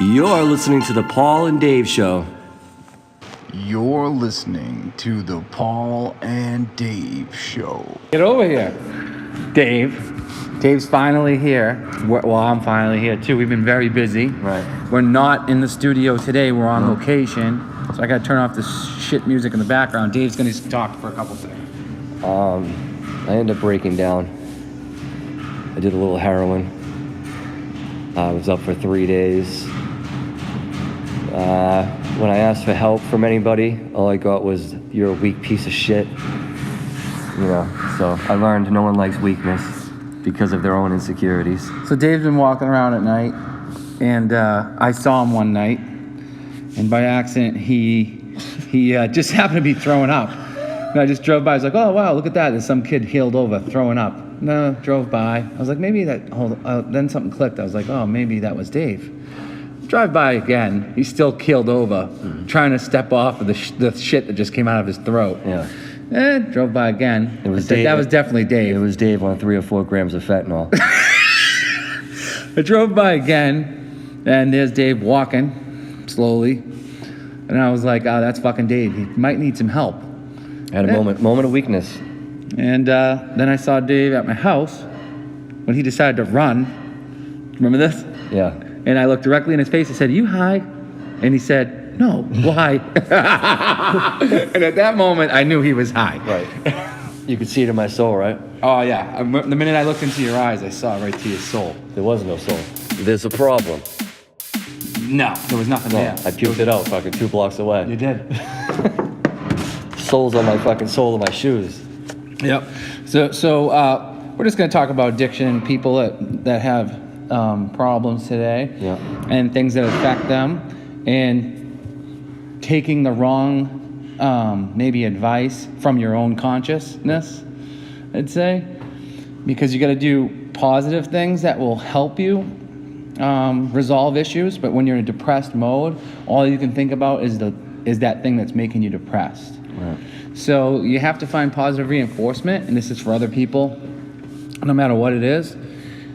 You're listening to the Paul and Dave Show. You're listening to the Paul and Dave Show. Get over here, Dave. Dave's finally here. Well, I'm finally here too. We've been very busy. Right. We're not in the studio today. We're on location. So I got to turn off this shit music in the background. Dave's going to talk for a couple seconds. I ended up breaking down. I did a little heroin. I was up for 3 days. When I asked for help from anybody, all I got was, "You're a weak piece of shit." You know, so I learned no one likes weakness because of their own insecurities. So Dave's been walking around at night, and I saw him one night, and by accident he just happened to be throwing up. And I just drove by. I was like, "Oh wow, look at that! There's some kid healed over throwing up." No, drove by. I was like, maybe that. Then something clicked. I was like, "Oh, maybe that was Dave." Drive by again. He's still keeled over, trying to step off of the shit that just came out of his throat. Yeah. Drove by again. It was I said, Dave. That was definitely Dave. It was Dave on 3 or 4 grams of fentanyl. I drove by again, and there's Dave walking slowly, and I was like, "Oh, that's fucking Dave. He might need some help." I had a moment of weakness. And then I saw Dave at my house when he decided to run. Remember this? Yeah. And I looked directly in his face and said, "Are you high?" And he said, "No, why?" And at that moment, I knew he was high. Right. You could see it in my soul, right? Oh, yeah. The minute I looked into your eyes, I saw right to your soul. There was no soul. There's a problem. No, there was nothing there. I puked it out fucking 2 blocks away. You did. Soul's on my fucking sole of my shoes. Yep. So we're just going to talk about addiction, people that have problems today, Yeah. and things that affect them, and taking the wrong maybe advice from your own consciousness, I'd say, because you got to do positive things that will help you resolve issues. But when you're in a depressed mode, all you can think about is that thing that's making you depressed. Right. So you have to find positive reinforcement, and this is for other people, no matter what it is.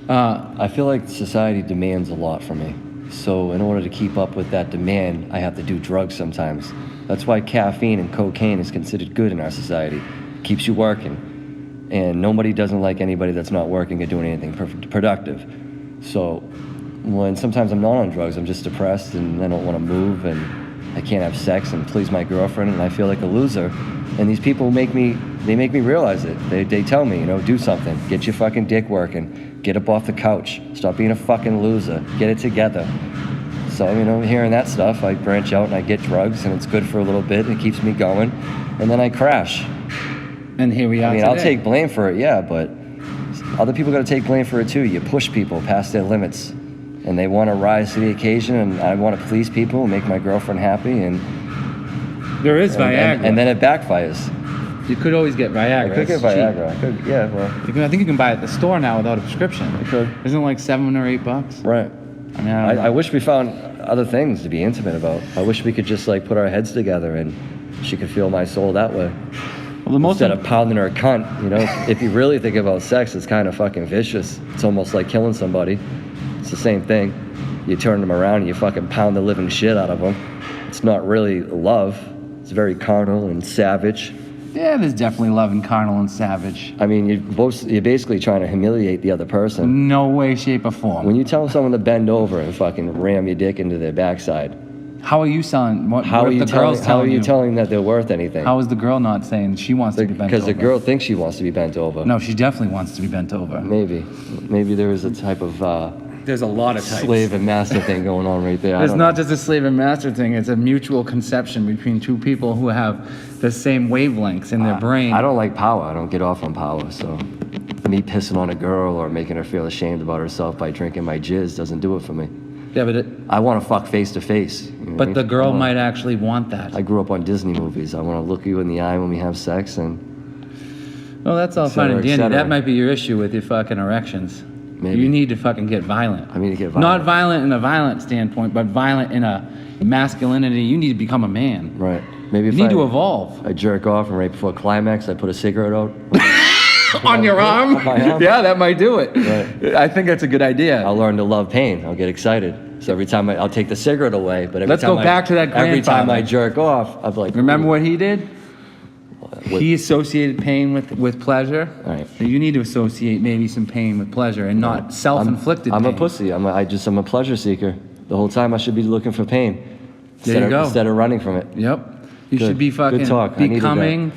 I feel like society demands a lot from me. So in order to keep up with that demand, I have to do drugs sometimes. That's why caffeine and cocaine is considered good in our society. Keeps you working. And nobody doesn't like anybody that's not working or doing anything productive. So when sometimes I'm not on drugs, I'm just depressed and I don't want to move and I can't have sex and please my girlfriend and I feel like a loser. And these people make me realize it. They tell me, do something. Get your fucking dick working. Get up off the couch. Stop being a fucking loser. Get it together. So, hearing that stuff, I branch out and I get drugs and it's good for a little bit and it keeps me going. And then I crash. And here we are today. I'll take blame for it, yeah, but other people got to take blame for it too. You push people past their limits and they want to rise to the occasion and I want to please people and make my girlfriend happy and there is Viagra. And then it backfires. You could always get Viagra. I could get It's Viagra. cheap. Well. I think you can buy it at the store now without a prescription. I could. Isn't it like $7 or $8? Right. I mean, I don't know. I wish we found other things to be intimate about. I wish we could just put our heads together and she could feel my soul that way. Well, Instead of pounding her a cunt, if you really think about sex, it's kind of fucking vicious. It's almost like killing somebody. It's the same thing. You turn them around and you fucking pound the living shit out of them. It's not really love. It's very carnal and savage. Yeah, there's definitely love in carnal and savage. I mean, you're basically trying to humiliate the other person. No way, shape, or form. When you tell someone to bend over and fucking ram your dick into their backside, how are you selling? How are you telling that they're worth anything? How is the girl not saying she wants to be bent over? Because the girl thinks she wants to be bent over. No, she definitely wants to be bent over. Maybe there is a type of there's a lot of types. Slave and master thing going on right there. It's not just a slave and master thing. It's a mutual conception between two people who have the same wavelengths in their brain. I don't like power. I don't get off on power. So me pissing on a girl or making her feel ashamed about herself by drinking my jizz doesn't do it for me. Yeah, but I want to fuck face to face. But the girl might actually want that. I grew up on Disney movies. I want to look you in the eye when we have sex and... Well, that's all fine and dandy. That might be your issue with your fucking erections. Maybe. You need to fucking get violent. I need to get violent. Not violent in a violent standpoint, but violent in a masculinity. You need to become a man. Right. Maybe if you need to evolve. I jerk off and right before climax, I put a cigarette out. On your arm? On my arm? Yeah, that might do it. Right. I think that's a good idea. I'll learn to love pain. I'll get excited. So every time I'll take the cigarette away, but every Let's time go back to that every time grandfather. I jerk off, I'm like, Remember ooh. what he did? He associated pain with pleasure. Right. So you need to associate maybe some pain with pleasure and not self-inflicted I'm pain. a pussy. I'm a pleasure seeker. The whole time I should be looking for pain. There you go. Instead of running from it. Yep. You Good. should be fucking Good talk. I needed becoming.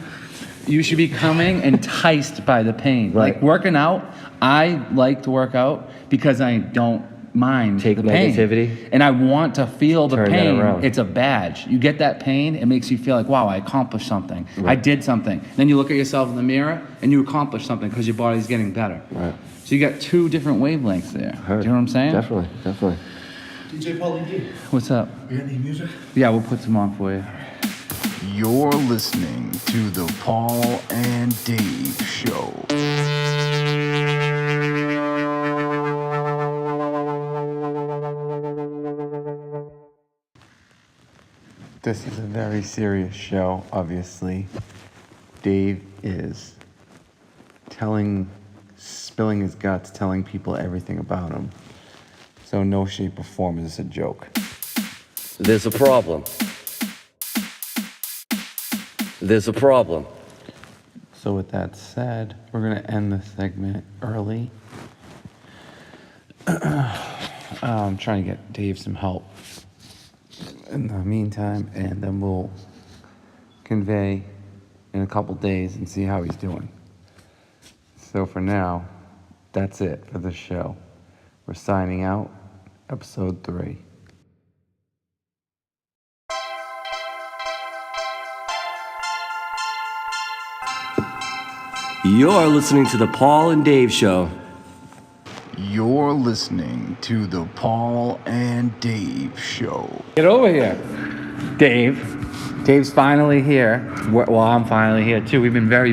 You should be becoming enticed by the pain. Right. Like working out. I like to work out because I don't mind Take the pain. negativity. And I want to feel the Turn that pain. around. It's a badge. You get that pain, it makes you feel like, wow, I accomplished something. I did something. Then you look at yourself in the mirror and you accomplish something because your body's getting better. Right. So you got two different wavelengths there. Heard. Do you know what I'm saying? Definitely. DJ Paulie D, What's up? we got any music? Yeah, we'll put some on for you. You're listening to the Paul and Dave Show. This is a very serious show, obviously. Dave is spilling his guts, telling people everything about him. So in no shape or form is this a joke. There's a problem. There's a problem. So with that said, we're gonna end this segment early. I'm trying to get Dave some help in the meantime, and then we'll convey in a couple days and see how he's doing. So for now, that's it for this show. We're signing out, episode 3. You're listening to the Paul and Dave Show. You're listening to the Paul and Dave Show. Get over here. Dave. Dave's finally here. Well, I'm finally here too. We've been very